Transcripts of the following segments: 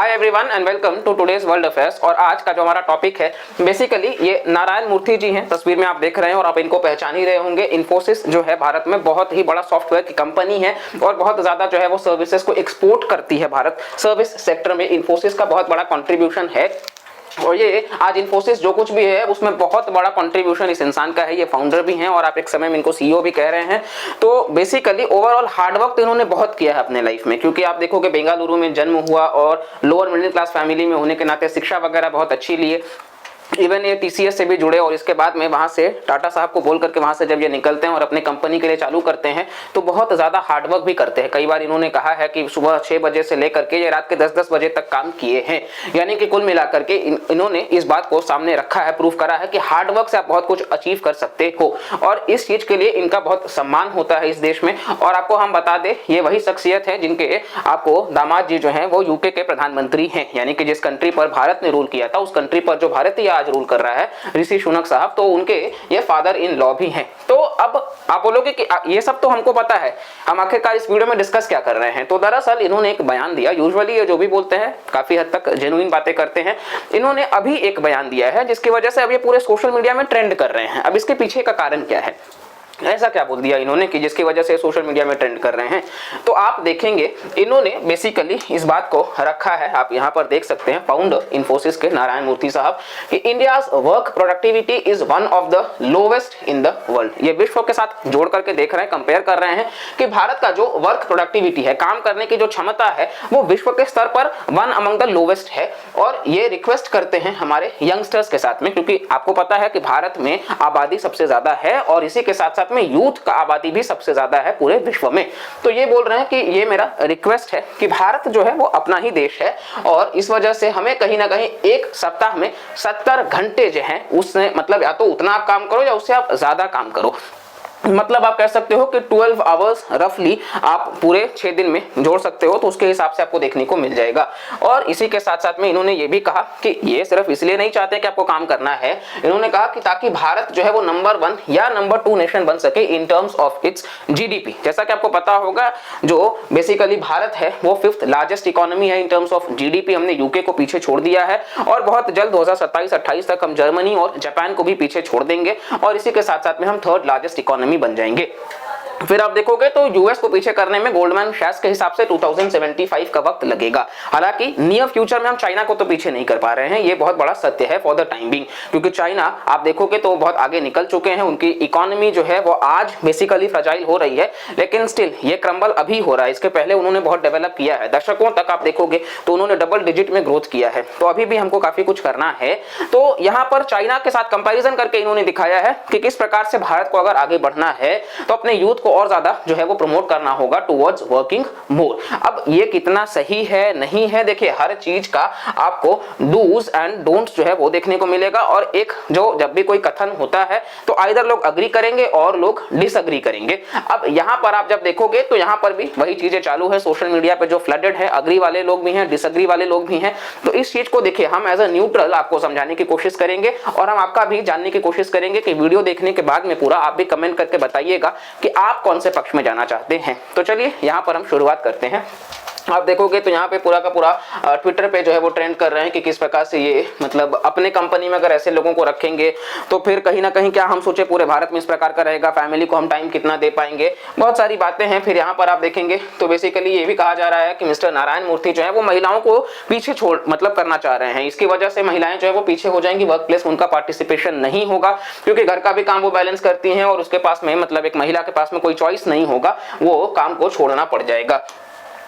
Hi everyone and welcome to today's world affairs. और आज का जो हमारा टॉपिक है बेसिकली ये नारायण मूर्ति जी हैं, तस्वीर में आप देख रहे हैं और आप इनको पहचान ही रहे होंगे। इन्फोसिस जो है भारत में बहुत ही बड़ा सॉफ्टवेयर की कंपनी है और बहुत ज्यादा जो है वो सर्विसेज को एक्सपोर्ट करती है। भारत सर्विस सेक्टर में इन्फोसिस का बहुत बड़ा कंट्रीब्यूशन है और ये आज इन्फोसिस जो कुछ भी है उसमें बहुत बड़ा कंट्रीब्यूशन इस इंसान का है। ये फाउंडर भी हैं और आप एक समय में इनको सीईओ भी कह रहे हैं। तो बेसिकली ओवरऑल हार्डवर्क तो इन्होंने बहुत किया है अपने लाइफ में, क्योंकि आप देखोगे बेंगलुरु में जन्म हुआ और लोअर मिडिल क्लास फैमिली में होने के नाते शिक्षा वगैरह बहुत अच्छी लिए। इवन ये टीसीएस से भी जुड़े और इसके बाद में वहां से टाटा साहब को बोल करके वहां से जब ये निकलते हैं और अपने कंपनी के लिए चालू करते हैं तो बहुत ज्यादा हार्डवर्क भी करते हैं। कई बार इन्होंने कहा है कि सुबह 6 बजे से लेकर के ये रात के 10-10 बजे तक काम किए हैं। यानी कि कुल मिलाकर के इन्होंने इस बात को सामने रखा है, प्रूफ करा है कि हार्डवर्क से आप बहुत कुछ अचीव कर सकते हो और इस चीज के लिए इनका बहुत सम्मान होता है इस देश में। और आपको हम बता दें ये वही शख्सियत है जिनके आपको दामाद जी जो है वो यूके के प्रधानमंत्री हैं। यानी कि जिस कंट्री पर भारत ने रूल किया था उस कंट्री पर जो भारतीय आज रूल कर रहा है ऋषि सुनक साहब, तो उनके ये फादर इन लॉ भी हैं। तो अब आप बोलोगे कि ये सब तो हमको पता है, हम आखिरकार इस वीडियो में डिस्कस क्या कर रहे हैं। तो दरअसल इन्होंने एक बयान दिया। यूजुअली ये जो भी बोलते हैं काफी हद तक जेन्युइन बातें करते हैं। इन्होंने अभी एक बयान दिया है जिसकी वजह से अब ये पूरे सोशल मीडिया में ट्रेंड कर रहे हैं। अब इसके पीछे का कारण क्या है, ऐसा क्या बोल दिया इन्होंने कि जिसकी वजह से सोशल मीडिया में ट्रेंड कर रहे हैं। तो आप देखेंगे इन्होंने बेसिकली इस बात को रखा है, आप यहां पर देख सकते हैं फाउंडर इन्फोसिस के नारायण मूर्ति साहब कि India's work productivity is one of the lowest in the world. ये विश्व के साथ जोड़ करके देख रहे हैं, कंपेयर कर रहे हैं कि भारत का जो वर्क प्रोडक्टिविटी है, काम करने की जो क्षमता है, वो विश्व के स्तर पर वन अमंग द लोवेस्ट है। और ये रिक्वेस्ट करते हैं हमारे यंगस्टर्स के साथ में, क्योंकि आपको पता है कि भारत में आबादी सबसे ज्यादा है और इसी के साथ साथ में यूथ का आबादी भी सबसे ज्यादा है पूरे विश्व में। तो ये बोल रहे हैं कि ये मेरा रिक्वेस्ट है कि भारत जो है वो अपना ही देश है और इस वजह से हमें कहीं ना कहीं एक सप्ताह में 70 घंटे जो हैं उसने मतलब या तो उतना आप काम करो या उससे आप ज्यादा काम करो। मतलब आप कह सकते हो कि 12 आवर्स रफली आप पूरे 6 दिन में जोड़ सकते हो, तो उसके हिसाब से आपको देखने को मिल जाएगा। और इसी के साथ साथ में इन्होंने ये भी कहा कि ये सिर्फ इसलिए नहीं चाहते कि आपको काम करना है, इन्होंने कहा कि ताकि भारत जो है वो नंबर 1 या नंबर 2 नेशन बन सके in terms of its GDP. जैसा कि आपको पता होगा जो बेसिकली भारत है वो 5th लार्जेस्ट इकोनॉमी है इन टर्म्स ऑफ जीडीपी। हमने यूके को पीछे छोड़ दिया है और बहुत जल्द 2027-28 तक हम जर्मनी और जापान को भी पीछे छोड़ देंगे और इसी के साथ साथ में हम 3rd लार्जेस्ट इकोनॉमी बन जाएंगे। फिर आप देखोगे तो यूएस को पीछे करने में गोल्डमैन सैक्स के हिसाब से 2075 का वक्त लगेगा। हालांकि नियर फ्यूचर में हम चाइना को तो पीछे नहीं कर पा रहे हैं, ये बहुत बड़ा सत्य है फॉर द टाइम बिंग, क्योंकि चाइना आप देखोगे तो बहुत आगे निकल चुके हैं। उनकी इकोनॉमी जो है वो आज बेसिकली फ्रजाइल हो रही है, लेकिन स्टिल ये क्रम्बल अभी हो रहा है। इसके पहले उन्होंने बहुत डेवलप किया है, दशकों तक आप देखोगे तो उन्होंने डबल डिजिट में ग्रोथ किया है। तो अभी भी हमको काफी कुछ करना है। तो यहाँ पर चाइना के साथ कंपेरिजन करके इन्होंने दिखाया है कि किस प्रकार से भारत को अगर आगे बढ़ना है तो अपने यूथ को और ज्यादा जो है वो प्रमोट करना होगा टुवर्ड्स वर्किंग मोर। अब ये कितना सही है नहीं है, देखिए हर चीज का आपको डूज एंड डोंट्स जो है वो देखने को मिलेगा। और एक जो जब भी कोई कथन होता है तो आइदर लोग अग्री करेंगे और लोग डिसअग्री करेंगे। अब यहाँ पर आप जब देखोगे तो यहाँ पर भी वही चीजें चालू है सोशल मीडिया पे, जो फ्लडेड है, अग्री वाले लोग भी हैं, डिसअग्री वाले लोग भी हैं। तो इस चीज को देखिए हम एज अ न्यूट्रल आपको समझाने की कोशिश करेंगे और हम आपका भी जानने की कोशिश करेंगे कि वीडियो देखने के बाद में पूरा आप भी कमेंट करके बताइएगा कि आप कौन से पक्ष में जाना चाहते हैं। तो चलिए यहाँ पर हम शुरुआत करते हैं। आप देखोगे तो यहाँ पे पूरा का पूरा ट्विटर पे जो है वो ट्रेंड कर रहे हैं कि किस प्रकार से ये मतलब अपने कंपनी में अगर ऐसे लोगों को रखेंगे तो फिर कहीं ना कहीं क्या हम सोचे पूरे भारत में इस प्रकार का रहेगा, फैमिली को हम टाइम कितना दे पाएंगे, बहुत सारी बातें हैं। फिर यहाँ पर आप देखेंगे तो बेसिकली ये भी कहा जा रहा है कि मिस्टर नारायण मूर्ति जो है वो महिलाओं को पीछे छोड़ मतलब करना चाह रहे हैं। इसकी वजह से महिलाएं जो है वो पीछे हो जाएंगी, वर्क प्लेस उनका पार्टिसिपेशन नहीं होगा, क्योंकि घर का भी काम वो बैलेंस करती हैं और उसके पास में मतलब एक महिला के पास में कोई चॉइस नहीं होगा, वो काम को छोड़ना पड़ जाएगा।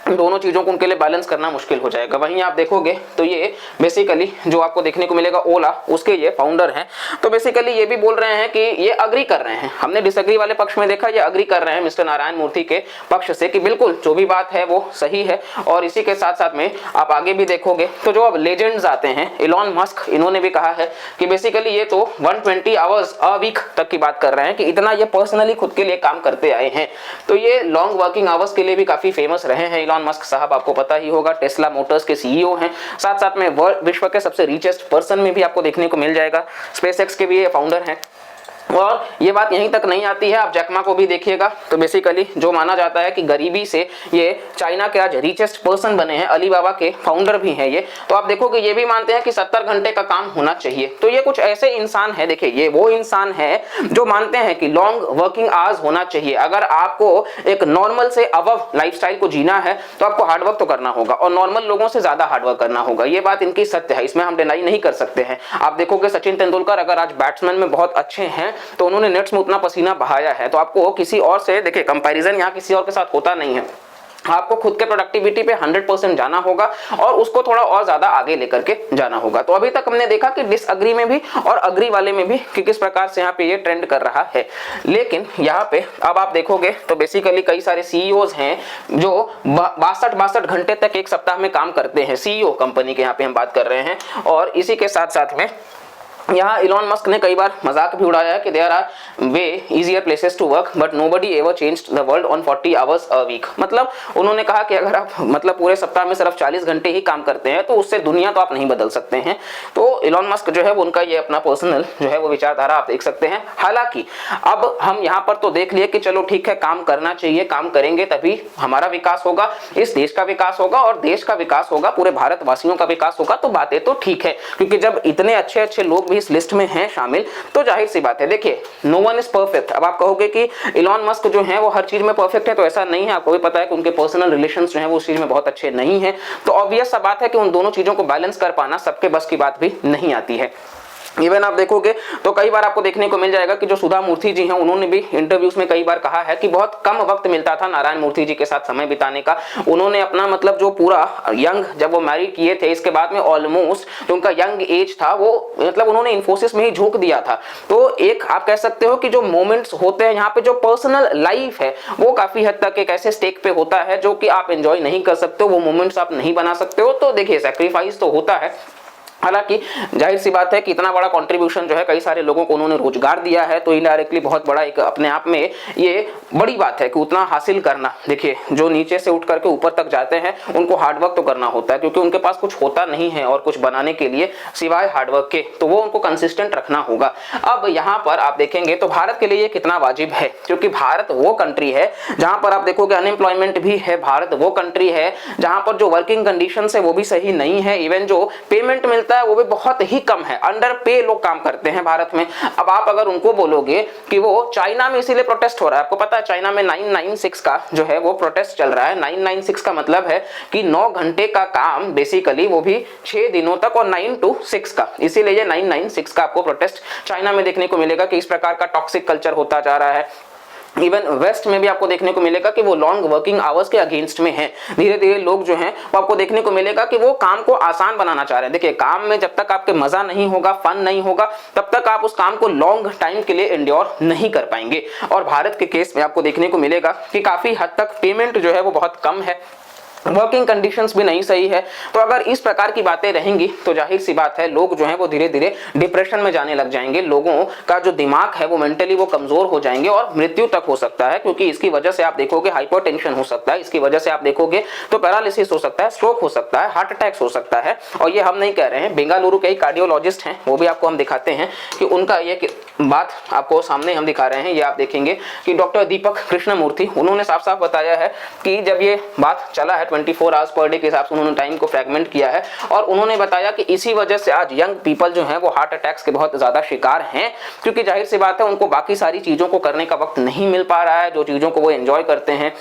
दोनों चीजों को उनके लिए बैलेंस करना मुश्किल हो जाएगा। वहीं आप देखोगे तो ये बेसिकली जो आपको देखने को मिलेगा ओला, उसके ये फाउंडर हैं। तो बेसिकली ये भी बोल रहे हैं कि ये अग्री कर रहे हैं, हमने डिसएग्री वाले पक्ष में देखा, ये अग्री कर रहे हैं मिस्टर नारायण मूर्ति के पक्ष से कि बिल्कुल जो भी बात है वो सही है। और इसी के साथ साथ में आप आगे भी देखोगे तो जो अब लेजेंड्स आते हैं, इलॉन मस्क, इन्होंने भी कहा है कि बेसिकली ये तो 120 आवर्स अ वीक तक की बात कर रहे हैं कि इतना ये पर्सनली खुद के लिए काम करते आए हैं। तो ये लॉन्ग वर्किंग आवर्स के लिए भी काफी फेमस रहे हैं। इलॉन मस्क साहब आपको पता ही होगा टेस्ला मोटर्स के सीईओ हैं, साथ साथ में विश्व के सबसे रिचेस्ट पर्सन में भी आपको देखने को मिल जाएगा। स्पेसएक्स के भी ये फाउंडर हैं। और ये बात यहीं तक नहीं आती है, आप जैक मा को भी देखिएगा तो बेसिकली जो माना जाता है कि गरीबी से ये चाइना के आज रिचेस्ट पर्सन बने हैं, अलीबाबा के फाउंडर भी हैं ये, तो आप देखोगे ये भी मानते हैं कि 70 घंटे का काम होना चाहिए। तो ये कुछ ऐसे इंसान है, देखिए ये वो इंसान है जो मानते हैं कि लॉन्ग वर्किंग आवर्स होना चाहिए। अगर आपको एक नॉर्मल से अबव लाइफस्टाइल को जीना है तो आपको हार्डवर्क तो करना होगा और नॉर्मल लोगों से ज्यादा हार्डवर्क करना होगा, ये बात इनकी सत्य है, इसमें हम डिनाई नहीं कर सकते हैं। आप देखोगे सचिन तेंदुलकर अगर आज बैट्समैन में बहुत अच्छे हैं तो उन्होंने नेट्स में उतना पसीना बहाया है, तो आपको किसी और से, देखिए कंपैरिजन यहाँ किसी और के साथ होता नहीं है, आपको खुद के प्रोडक्टिविटी पे 100% जाना होगा और उसको थोड़ा और ज्यादा आगे लेकर के जाना होगा। तो अभी तक हमने देखा कि डिसएग्री में भी और अग्री वाले में भी कि किस प्रकार से यहाँ पे ये ट्रेंड कर रहा है। लेकिन यहाँ पे अब आप देखोगे तो बेसिकली कई सारे सीईओज हैं जो 62 घंटे तक एक सप्ताह में काम करते हैं, सीईओ कंपनी के यहाँ पे हम बात कर रहे हैं। और इसी के साथ साथ में यहाँ इलॉन मस्क ने कई बार मजाक भी उड़ाया है कि there are way easier places to work but nobody ever changed the world on 40 hours a week. मतलब उन्होंने कहा कि अगर आप मतलब पूरे सप्ताह में सिर्फ 40 घंटे ही काम करते हैं तो उससे दुनिया तो आप नहीं बदल सकते हैं। तो इलॉन मस्क जो है वो उनका ये अपना पर्सनल जो है वो विचारधारा आप देख सकते हैं। हालांकि अब हम यहाँ पर तो देख लिए कि चलो ठीक है काम करना चाहिए, काम करेंगे तभी हमारा विकास होगा, इस देश का विकास होगा और देश का विकास होगा, पूरे भारतवासियों का विकास होगा, तो बातें तो ठीक है क्योंकि जब इतने अच्छे अच्छे लोग भी इस लिस्ट में हैं शामिल तो जाहिर सी बात है। देखिए नो वन इज परफेक्ट। अब आप कहोगे कि इलॉन मस्क जो है वो हर चीज में परफेक्ट है, तो ऐसा नहीं है। आपको भी पता है कि उनके पर्सनल रिलेशंस जो है वो उस चीज में बहुत अच्छे नहीं है, तो ऑब्वियस सा बात है कि उन दोनों चीजों को बैलेंस कर पाना सबके बस की बात भी नहीं आती है। इवन आप देखोगे तो कई बार आपको देखने को मिल जाएगा कि जो सुधा मूर्ति जी हैं उन्होंने भी इंटरव्यूज में कई बार कहा है कि बहुत कम वक्त मिलता था नारायण मूर्ति जी के साथ समय बिताने का। उन्होंने अपना मतलब जो पूरा यंग जब वो मैरिड किए थे इसके बाद में ऑलमोस्ट जो उनका यंग एज था वो मतलब उन्होंने इन्फोसिस में ही झोंक दिया था। तो एक आप कह सकते हो कि जो मोमेंट्स होते हैं यहाँ पे जो पर्सनल लाइफ है वो काफी हद तक एक ऐसे स्टेक पे होता है जो कि आप एंजॉय नहीं कर सकते हो, वो मोमेंट्स आप नहीं बना सकते हो। तो देखिए सैक्रिफाइस तो होता है, हालांकि जाहिर सी बात है कि इतना बड़ा कंट्रीब्यूशन जो है कई सारे लोगों को उन्होंने रोजगार दिया है, तो इनडायरेक्टली बहुत बड़ा एक अपने आप में ये बड़ी बात है कि उतना हासिल करना। देखिए जो नीचे से उठ करके ऊपर तक जाते हैं उनको हार्डवर्क तो करना होता है क्योंकि उनके पास कुछ होता नहीं है और कुछ बनाने के लिए सिवाय हार्डवर्क के, तो वो उनको कंसिस्टेंट रखना होगा। अब यहाँ पर आप देखेंगे तो भारत के लिए ये कितना वाजिब है, क्योंकि भारत वो कंट्री है जहां पर आप देखोगे अनएम्प्लॉयमेंट भी है, भारत वो कंट्री है जहां पर जो वर्किंग कंडीशन है वो भी सही नहीं है, इवन जो पेमेंट मिलता है वो भी बहुत ही कम है, अंडर पे लोग काम करते हैं भारत में। अब आप अगर उनको बोलोगे कि वो चाइना में इसीलिए प्रोटेस्ट हो रहा है, आपको पता है चाइना में 996 का जो है वो प्रोटेस्ट चल रहा है। 996 का मतलब है कि 9 घंटे का काम बेसिकली, वो भी 6 दिनों तक और 9 to 6 का, इसीलिए ये 996 का आपको प्रोटेस्ट चाइना में देखने को मिलेगा कि इस प्रकार का टॉक्सिक कल्चर होता जा रहा है। इवन वेस्ट में भी आपको देखने को मिलेगा कि वो लॉन्ग वर्किंग आवर्स के अगेंस्ट में है। धीरे धीरे लोग जो हैं वो आपको देखने को मिलेगा कि वो काम को आसान बनाना चाह रहे हैं। देखिए काम में जब तक आपके मजा नहीं होगा, फन नहीं होगा, तब तक आप उस काम को लॉन्ग टाइम के लिए एंड्योर नहीं कर पाएंगे। और भारत के केस में आपको देखने को मिलेगा कि काफी हद तक पेमेंट जो है वो बहुत कम है, वर्किंग कंडीशंस भी नहीं सही है। तो अगर इस प्रकार की बातें रहेंगी तो जाहिर सी बात है लोग जो हैं वो धीरे धीरे डिप्रेशन में जाने लग जाएंगे, लोगों का जो दिमाग है वो मेंटली वो कमजोर हो जाएंगे और मृत्यु तक हो सकता है। क्योंकि इसकी वजह से आप देखोगे हाइपरटेंशन हो सकता है, इसकी वजह से आप देखोगे तो पैरालिसिस हो सकता है, स्ट्रोक हो सकता है, हार्ट अटैक्स हो सकता है। और ये हम नहीं कह रहे हैं, बेंगलुरु के कार्डियोलॉजिस्ट हैं वो भी आपको हम दिखाते हैं कि उनका ये बात आपको सामने हम दिखा रहे हैं। ये आप देखेंगे कि डॉक्टर दीपक कृष्णमूर्ति, उन्होंने साफ साफ बताया है कि जब ये बात चला है 24 आवर्स पर डे के हिसाब से उन्होंने टाइम को फ्रैगमेंट किया है और उन्होंने बताया कि इसी वजह से आज यंग पीपल जो हैं वो हार्ट अटैक्स के बहुत ज्यादा शिकार हैं। क्योंकि जाहिर सी बात है उनको बाकी सारी चीजों को करने का वक्त नहीं मिल पा रहा है, जो चीजों को वो एंजॉय करते हैं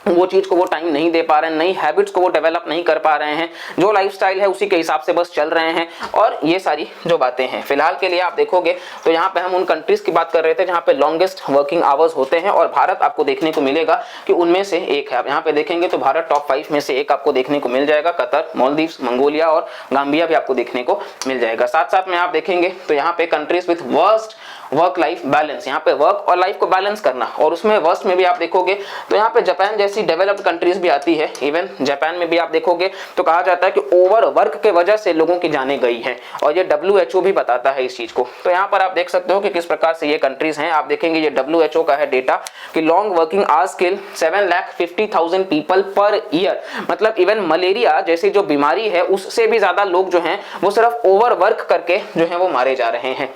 वो चीज को वो टाइम नहीं दे पा रहे हैं, नई हैबिट्स को वो डेवलप नहीं कर पा रहे हैं, जो लाइफस्टाइल है उसी के हिसाब से बस चल रहे हैं। और ये सारी जो बातें हैं फिलहाल के लिए आप देखोगे तो यहाँ पे हम उन कंट्रीज की बात कर रहे थे जहाँ पे लॉन्गेस्ट वर्किंग आवर्स होते हैं और भारत आपको देखने को मिलेगा कि उनमें से एक है। आप यहाँ पे देखेंगे तो भारत टॉप 5 में से एक आपको देखने को मिल जाएगा। कतर, मालदीव्स, मंगोलिया और गाम्बिया भी आपको देखने को मिल जाएगा। साथ साथ में आप देखेंगे तो यहाँ पे countries with worst work life balance, यहाँ पे वर्क और लाइफ को बैलेंस करना, और उसमें वर्स्ट में भी आप देखोगे तो यहाँ पे जापान जैसी डेवलप्ड कंट्रीज भी आती है। इवन जापान में भी आप देखोगे तो कहा जाता है कि ओवर वर्क के वजह से लोगों की जानें गई हैं और ये WHO भी बताता है इस चीज को। तो यहाँ पर आप देख सकते हो कि किस प्रकार से ये कंट्रीज हैं। आप देखेंगे ये WHO का है डेटा कि लॉन्ग वर्किंग आवर्स किल 7,50,000 पीपल पर ईयर, मतलब इवन मलेरिया जैसी जो बीमारी है उससे भी ज्यादा लोग जो हैं वो सिर्फ ओवर वर्क करके जो है वो मारे जा रहे हैं।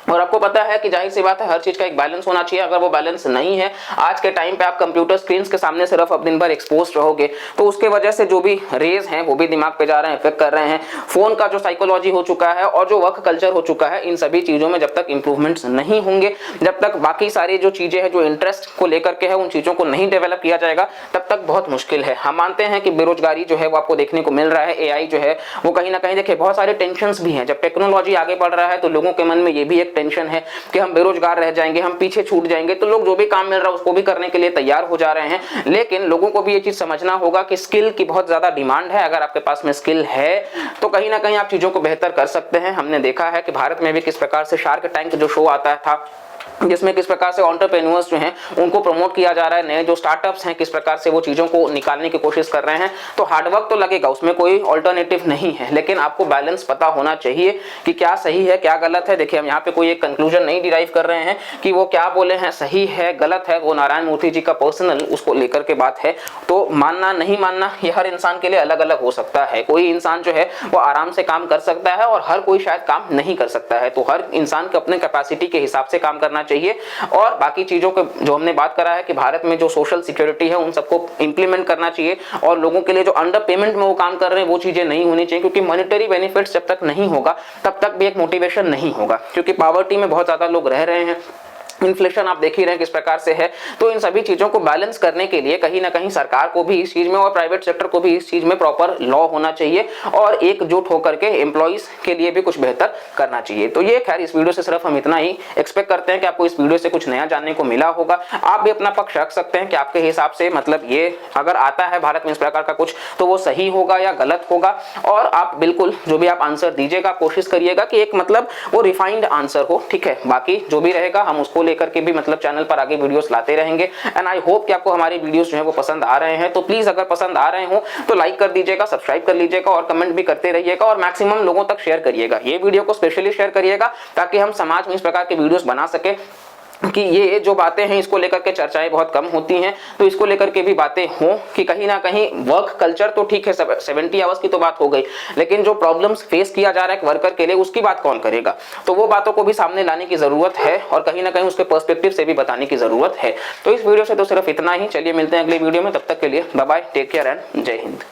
और आपको पता है कि जाहिर सी बात है हर चीज का एक बैलेंस होना चाहिए। अगर वो बैलेंस नहीं है, आज के टाइम पे आप कंप्यूटर स्क्रीन के सामने सिर्फ अब दिन भर एक्सपोज रहोगे तो उसके वजह से जो भी रेज हैं वो भी दिमाग पे जा रहे हैं, इफेक्ट कर रहे हैं। फोन का जो साइकोलॉजी हो चुका है और जो वर्क कल्चर हो चुका है, इन सभी चीजों में जब तक इंप्रूवमेंट्स नहीं होंगे, जब तक बाकी सारी जो चीजें हैं जो इंटरेस्ट को लेकर के है उन चीजों को नहीं डेवलप किया जाएगा, तब तक बहुत मुश्किल है। हम मानते हैं कि बेरोजगारी जो है वो आपको देखने को मिल रहा है, एआई जो है वो कहीं ना कहीं देखिए बहुत सारे टेंशन भी हैं। जब टेक्नोलॉजी आगे बढ़ रहा है तो लोगों के मन में ये भी एक टेंशन है कि हम बेरोजगार रह जाएंगे, हम पीछे छूट जाएंगे, तो लोग जो भी काम मिल रहा है उसको भी करने के लिए तैयार हो जा रहे हैं। लेकिन लोगों को भी ये चीज समझना होगा कि स्किल की बहुत ज्यादा डिमांड है। अगर आपके पास में स्किल है तो कहीं ना कहीं आप चीजों को बेहतर कर सकते हैं। हमने देखा है कि भारत में भी किस प्रकार से शार्क टैंक जो शो आता था जिसमें किस प्रकार से एंटरप्रेन्योर्स जो हैं उनको प्रमोट किया जा रहा है, नए जो स्टार्टअप्स हैं किस प्रकार से वो चीज़ों को निकालने की कोशिश कर रहे हैं। तो हार्डवर्क तो लगेगा, उसमें कोई ऑल्टरनेटिव नहीं है, लेकिन आपको बैलेंस पता होना चाहिए कि क्या सही है क्या गलत है। देखिए हम यहाँ पे कोई एक कंक्लूजन नहीं डिराइव कर रहे हैं कि वो क्या बोले हैं सही है गलत है, वो नारायण मूर्ति जी का पर्सनल उसको लेकर के बात है। तो मानना नहीं मानना ये हर इंसान के लिए अलग अलग हो सकता है। कोई इंसान जो है वो आराम से काम कर सकता है और हर कोई शायद काम नहीं कर सकता है। तो हर इंसान को अपने कैपेसिटी के हिसाब से काम करना चाहिए। और बाकी चीजों के जो हमने बात करा है कि भारत में जो सोशल सिक्योरिटी है उन सबको इंप्लीमेंट करना चाहिए और लोगों के लिए जो अंडर पेमेंट में वो काम कर रहे हैं वो चीजें नहीं होनी चाहिए, क्योंकि मॉनेटरी बेनिफिट्स जब तक नहीं होगा तब तक भी एक मोटिवेशन नहीं होगा। क्योंकि पॉवर्टी में बहुत ज्यादा लोग रह रहे हैं, इन्फ्लेशन आप देख ही रहे हैं किस प्रकार से है। तो इन सभी चीजों को बैलेंस करने के लिए कहीं ना कहीं सरकार को भी इस चीज में और प्राइवेट सेक्टर को भी इस चीज में प्रॉपर लॉ होना चाहिए और एकजुट होकर के एम्प्लॉइज के लिए भी कुछ बेहतर करना चाहिए। तो ये खैर इस वीडियो से सिर्फ हम इतना ही एक्सपेक्ट करते हैं कि आपको इस वीडियो से कुछ नया जानने को मिला होगा। आप भी अपना पक्ष रख सकते हैं कि आपके हिसाब से मतलब ये अगर आता है भारत में इस प्रकार का कुछ तो वो सही होगा या गलत होगा। और आप बिल्कुल जो भी आप आंसर दीजिएगा कोशिश करिएगा कि एक मतलब वो रिफाइंड आंसर हो, ठीक है। बाकी जो भी रहेगा हम उसको लेकर के भी मतलब चैनल पर आगे वीडियोस लाते रहेंगे। एंड आई होप कि आपको हमारी वीडियोस जो है वो पसंद आ रहे हैं। तो प्लीज अगर पसंद आ रहे हो तो लाइक कर दीजिएगा, सब्सक्राइब कर लीजिएगा और कमेंट भी करते रहिएगा और मैक्सिमम लोगों तक शेयर करिएगा। ये वीडियो को स्पेशली शेयर करिएगा ताकि हम समाज में इस प्रकार के वीडियोस बना सके कि ये जो बातें हैं इसको लेकर के चर्चाएं बहुत कम होती हैं। तो इसको लेकर के भी बातें हों कि कहीं ना कहीं वर्क कल्चर तो ठीक है, 70 आवर्स की तो बात हो गई, लेकिन जो प्रॉब्लम्स फेस किया जा रहा है वर्कर के लिए उसकी बात कौन करेगा। तो वो बातों को भी सामने लाने की जरूरत है और कहीं ना कहीं उसके पर्सपेक्टिव से भी बताने की जरूरत है। तो इस वीडियो से तो सिर्फ इतना ही। चलिए मिलते हैं अगले वीडियो में, तब तक के लिए bye bye, take care and जय हिंद।